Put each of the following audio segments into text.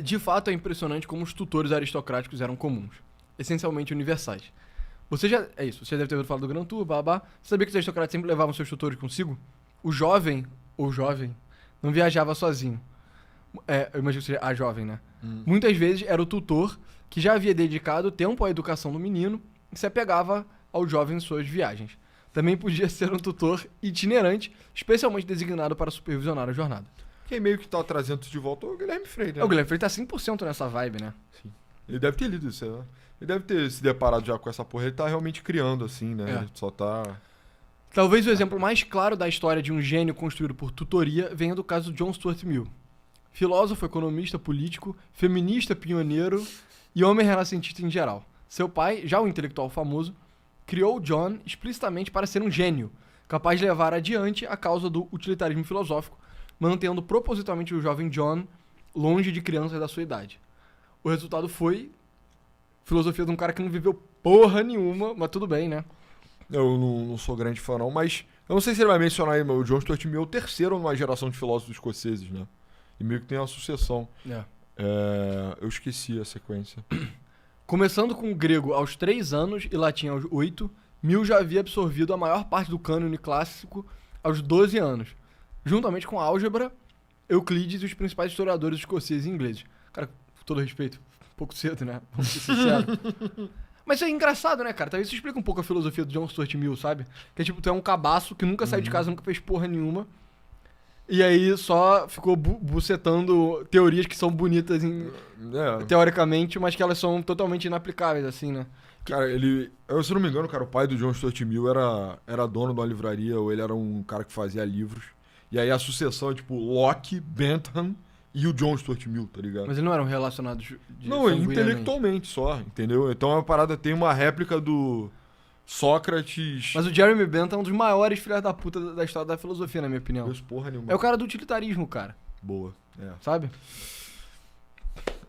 De fato, é impressionante como os tutores aristocráticos eram comuns, essencialmente universais. É isso, você deve ter ouvido falar do Grand Tour, babá. Você sabia que os aristocratas sempre levavam seus tutores consigo? O jovem, ou jovem, não viajava sozinho. Eu imagino que seja a jovem, né? Muitas vezes era o tutor que já havia dedicado tempo à educação do menino e se apegava ao jovem em suas viagens. Também podia ser um tutor itinerante, especialmente designado para supervisionar a jornada. Quem meio que tá trazendo isso de volta é o Guilherme Freire, né? O Guilherme Freire tá 100% nessa vibe, né? Sim. Ele deve ter lido isso, né? Ele deve ter se deparado já com essa porra. Ele tá realmente criando, assim, né? Ele só tá... Talvez o exemplo mais claro da história de um gênio construído por tutoria venha do caso de John Stuart Mill. Filósofo, economista, político, feminista, pioneiro e homem renascentista em geral. Seu pai, já um intelectual famoso, criou John explicitamente para ser um gênio, capaz de levar adiante a causa do utilitarismo filosófico, mantendo propositalmente o jovem John longe de crianças da sua idade. O resultado foi filosofia de um cara que não viveu porra nenhuma, mas tudo bem, né? Eu não sou grande fã, não, mas... Eu não sei se ele vai mencionar aí, mas o John Stuart Mill é o terceiro numa geração de filósofos escoceses, né? E meio que tem uma sucessão. Eu esqueci a sequência. Começando com o grego aos 3 anos e latim aos 8, Mill já havia absorvido a maior parte do cânone clássico aos 12 anos, juntamente com a álgebra, Euclides e os principais historiadores escoceses e ingleses. Cara, com todo respeito, um pouco cedo, né? Vamos ser sinceros. Mas isso é engraçado, né, cara? Talvez isso explique um pouco a filosofia do John Stuart Mill, sabe? Que é tipo, tu é um cabaço que nunca saiu de casa, nunca fez porra nenhuma. E aí só ficou bucetando teorias que são bonitas teoricamente, mas que elas são totalmente inaplicáveis, assim, né? Cara, se não me engano, cara, o pai do John Stuart Mill era dono de uma livraria, ou ele era um cara que fazia livros. E aí a sucessão é tipo Locke, Bentham e o John Stuart Mill, tá ligado? Mas eles não eram relacionados Não, intelectualmente só, entendeu? Então a parada tem uma réplica do Sócrates... Mas o Jeremy Bentham é um dos maiores filhos da puta da história da filosofia, na minha opinião. Porra nenhuma. É o cara do utilitarismo, cara. Boa, Sabe?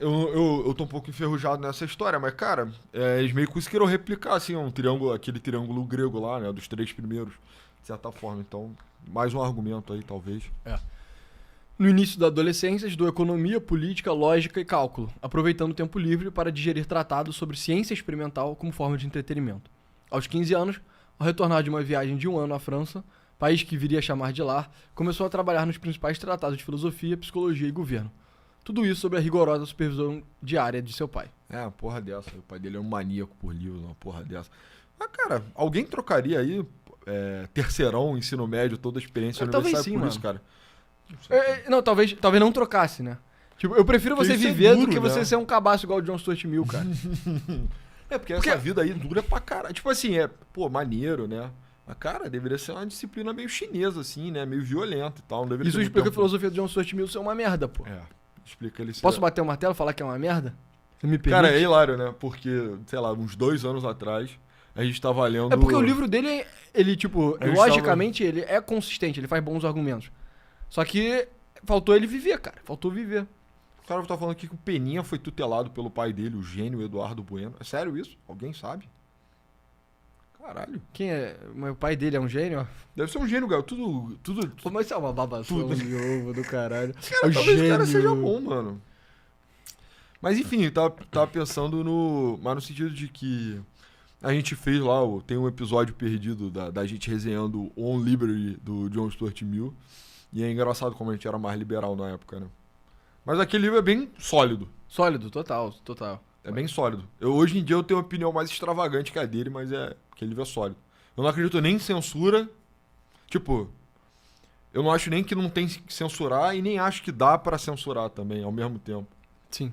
Eu tô um pouco enferrujado nessa história, mas, cara, eles meio que conseguiram replicar, assim, aquele triângulo grego lá, né, dos 3 primeiros, de certa forma. Então, mais um argumento aí, talvez. No início da adolescência, estudou economia, política, lógica e cálculo, aproveitando o tempo livre para digerir tratados sobre ciência experimental como forma de entretenimento. Aos 15 anos, ao retornar de uma viagem de 1 ano à França, país que viria a chamar de lar, começou a trabalhar nos principais tratados de filosofia, psicologia e governo. Tudo isso sob a rigorosa supervisão diária de seu pai. Uma porra dessa. O pai dele é um maníaco por livros, uma porra dessa. Mas, cara, alguém trocaria aí terceirão, ensino médio, toda a experiência universitária por isso, cara? Não, talvez não trocasse, né? Tipo, eu prefiro você viver do que você ser um cabaço igual o John Stuart Mill, cara. Porque essa vida aí dura pra caralho. Tipo assim, maneiro, né? Mas, cara, deveria ser uma disciplina meio chinesa, assim, né? Meio violenta e tal. Isso explica a filosofia do John Stuart Mill ser uma merda, pô. Explica ele. Posso bater o martelo e falar que é uma merda? Você me permite? Cara, é hilário, né? Porque, sei lá, uns 2 anos atrás, a gente tava lendo... É porque o livro dele, ele, tipo, logicamente, ele é consistente, ele faz bons argumentos. Só que faltou ele viver, cara. Faltou viver. O cara tá falando aqui que o Peninha foi tutelado pelo pai dele, o gênio Eduardo Bueno. É sério isso? Alguém sabe? Caralho. Quem é? O pai dele é um gênio? Deve ser um gênio, cara. Tudo... Pô, mas isso é uma babação de ovo do caralho. Cara, talvez o cara seja bom, mano. Mas enfim, tava pensando no sentido de que a gente fez lá, tem um episódio perdido da gente resenhando On Liberty do John Stuart Mill. E é engraçado como a gente era mais liberal na época, né? Mas aquele livro é bem sólido. Sólido, total. É bem sólido. Hoje em dia eu tenho uma opinião mais extravagante que a dele, mas aquele livro é sólido. Eu não acredito nem em censura. Tipo, eu não acho nem que não tem que censurar e nem acho que dá pra censurar também, ao mesmo tempo. Sim.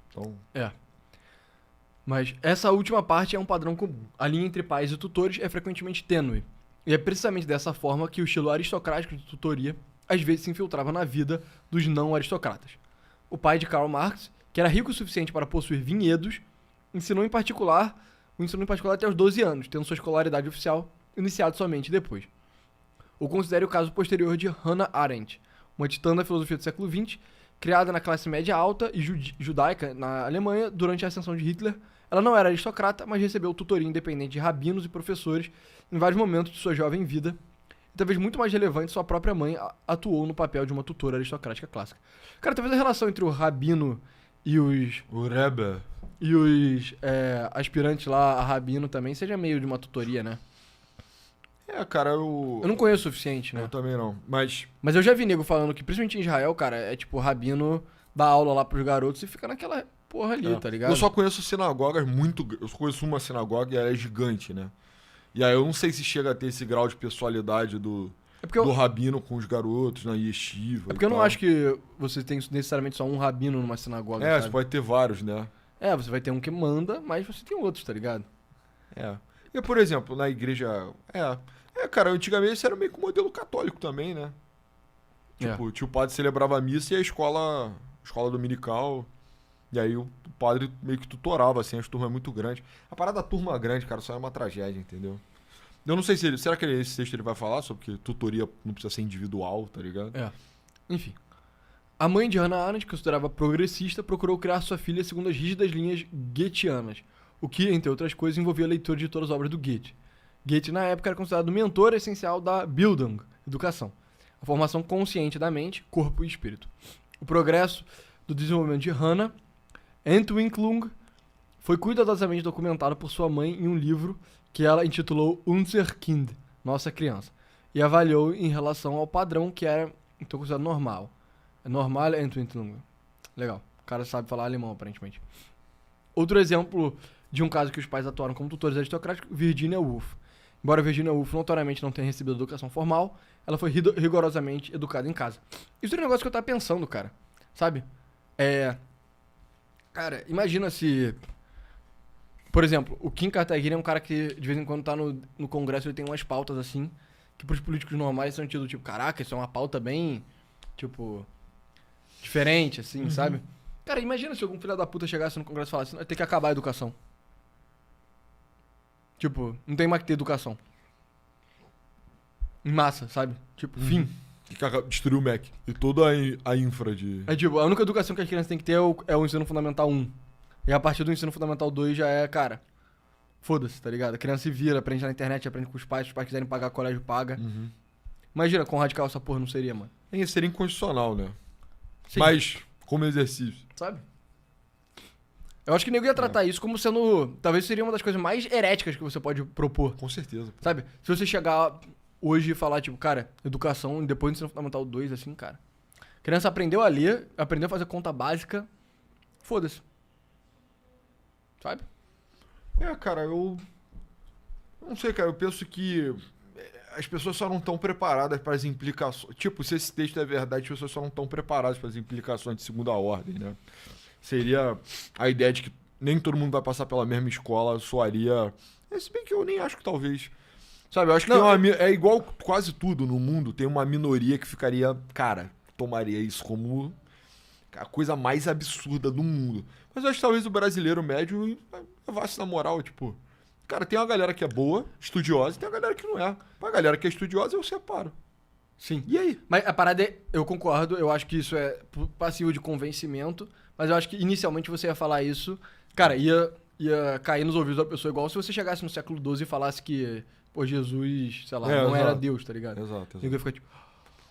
Então... Mas essa última parte é um padrão comum. A linha entre pais e tutores é frequentemente tênue. E é precisamente dessa forma que o estilo aristocrático de tutoria às vezes se infiltrava na vida dos não aristocratas. O pai de Karl Marx, que era rico o suficiente para possuir vinhedos, ensinou em particular até os 12 anos, tendo sua escolaridade oficial iniciada somente depois. Ou considere o caso posterior de Hannah Arendt, uma titã da filosofia do século XX, criada na classe média alta e judaica na Alemanha durante a ascensão de Hitler. Ela não era aristocrata, mas recebeu tutoria independente de rabinos e professores em vários momentos de sua jovem vida, e talvez muito mais relevante, sua própria mãe atuou no papel de uma tutora aristocrática clássica. Cara, talvez a relação entre o rabino e os O Rebbe. aspirantes lá a rabino também seja meio de uma tutoria, né? Cara, Eu não conheço o suficiente, né? Eu também não. Mas Mas eu já vi nego falando que, principalmente em Israel, cara, é tipo, o rabino dá aula lá pros garotos e fica naquela porra ali, tá ligado? eu só conheço sinagogas muito. Eu só conheço uma sinagoga e ela é gigante, né? E aí eu não sei se chega a ter esse grau de pessoalidade do rabino com os garotos na yeshiva. É porque eu não acho que você tem necessariamente só um rabino numa sinagoga, sabe? Você pode ter vários, né? Você vai ter um que manda, mas você tem outros, tá ligado? E, por exemplo, na igreja. Cara, antigamente isso era meio que um modelo católico também, né? Tipo, o padre celebrava a missa e a escola dominical. E aí o padre meio que tutorava, assim, as turmas muito grandes. A parada da turma grande, cara, só é uma tragédia, entendeu? Eu não sei se ele. Será que esse texto ele vai falar sobre que tutoria não precisa ser individual, tá ligado? Enfim. A mãe de Hannah Arendt, que considerava progressista, procurou criar sua filha segundo as rígidas linhas goetheanas, o que, entre outras coisas, envolvia a leitura de todas as obras do Goethe. Goethe, na época, era considerado o mentor essencial da Bildung, educação, a formação consciente da mente, corpo e espírito. O progresso do desenvolvimento de Hannah Entwicklung foi cuidadosamente documentado por sua mãe em um livro que ela intitulou Unser Kind, Nossa Criança, e avaliou em relação ao padrão que era, então, considerado normal. Normal Entwicklung. Legal. O cara sabe falar alemão, aparentemente. Outro exemplo de um caso que os pais atuaram como tutores aristocráticos, Virginia Woolf. Embora Virginia Woolf notoriamente não tenha recebido educação formal, ela foi rigorosamente educada em casa. Isso é um negócio que eu tava pensando, cara. Sabe? Cara, imagina se... Por exemplo, o Kim Kataguiri é um cara que de vez em quando tá no Congresso, ele tem umas pautas assim, que pros políticos normais são tidos tipo, caraca, isso é uma pauta bem, tipo, diferente, assim, sabe? Cara, imagina se algum filho da puta chegasse no Congresso e falasse, vai ter que acabar a educação. Tipo, não tem mais que ter educação. Em massa, sabe? Tipo, fim. Destruiu o MEC. E toda a infra de... Tipo, a única educação que as crianças têm que ter é o ensino fundamental 1. E a partir do ensino fundamental 2 já é, cara, foda-se, tá ligado? A criança se vira, aprende na internet, aprende com os pais, se os pais quiserem pagar, o colégio paga. Imagina quão radical essa porra não seria, mano. Seria inconstitucional, né? Sim. Mas, como exercício. Sabe? Eu acho que nego ia tratar isso como sendo... Talvez seria uma das coisas mais heréticas que você pode propor. Com certeza. Sabe? Se você chegar hoje e falar, tipo, cara, educação depois do ensino fundamental 2, assim, cara. A criança aprendeu a ler, aprendeu a fazer conta básica. Foda-se. Sabe? Cara, eu não sei, cara. Eu penso que as pessoas só não estão preparadas para as implicações. Tipo, se esse texto é verdade, as pessoas só não estão preparadas para as implicações de segunda ordem, né? Seria a ideia de que nem todo mundo vai passar pela mesma escola, soaria... Se bem que eu nem acho que talvez... Sabe, eu acho que é igual quase tudo no mundo, tem uma minoria que ficaria... Cara, tomaria isso como a coisa mais absurda do mundo. Mas eu acho que talvez o brasileiro médio levasse na moral, tipo... Cara, tem uma galera que é boa, estudiosa, e tem uma galera que não é. Pra galera que é estudiosa, eu separo. Sim. E aí? Mas a parada é... Eu concordo, eu acho que isso é passivo de convencimento, mas eu acho que inicialmente você ia falar isso... Cara, ia cair nos ouvidos da pessoa igual se você chegasse no século XII e falasse que... Pô, Jesus, sei lá, não era Deus, tá ligado? Exato. E eu ia ficar tipo...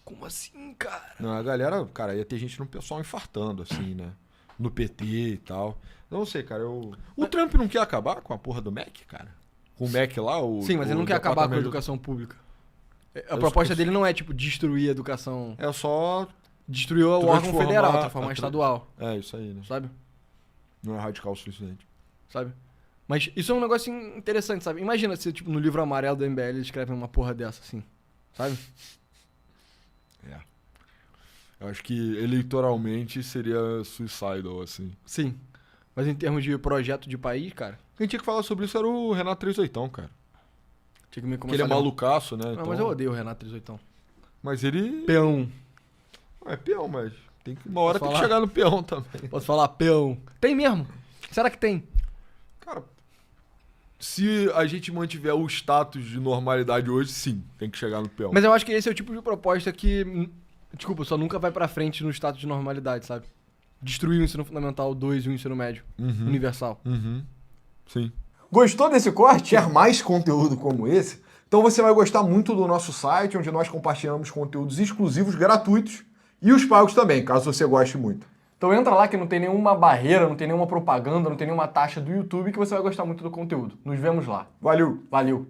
Como assim, cara? Não, a galera... Cara, ia ter gente no pessoal infartando, assim, né? No PT e tal... Não sei, cara, O Trump não quer acabar com a porra do MEC, cara? Com o MEC lá, Sim, mas ele não quer acabar com a educação pública. A proposta dele não é, tipo, destruir a educação... É só... Destruir o órgão federal, transformar estadual. É, isso aí, né? Sabe? Não é radical o suficiente. Sabe? Mas isso é um negócio interessante, sabe? Imagina se, tipo, no livro amarelo do MBL eles escrevem uma porra dessa, assim. Sabe? Eu acho que eleitoralmente seria suicidal, assim. Sim. Mas em termos de projeto de país, cara... Quem tinha que falar sobre isso era o Renato 38, cara. Tinha que me Porque ele é malucaço, né? Não, então... mas eu odeio o Renato 38. Mas ele... Peão. É peão, mas uma hora tem que chegar no peão também. Posso falar peão? Tem mesmo? Será que tem? Cara, se a gente mantiver o status de normalidade hoje, sim, tem que chegar no peão. Mas eu acho que esse é o tipo de proposta que... Desculpa, só nunca vai pra frente no status de normalidade, sabe? Destruir o ensino fundamental 2 e o ensino médio universal. Sim. Gostou desse corte? Quer mais conteúdo como esse? Então você vai gostar muito do nosso site, onde nós compartilhamos conteúdos exclusivos, gratuitos, e os pagos também, caso você goste muito. Então entra lá que não tem nenhuma barreira, não tem nenhuma propaganda, não tem nenhuma taxa do YouTube que você vai gostar muito do conteúdo. Nos vemos lá. Valeu! Valeu!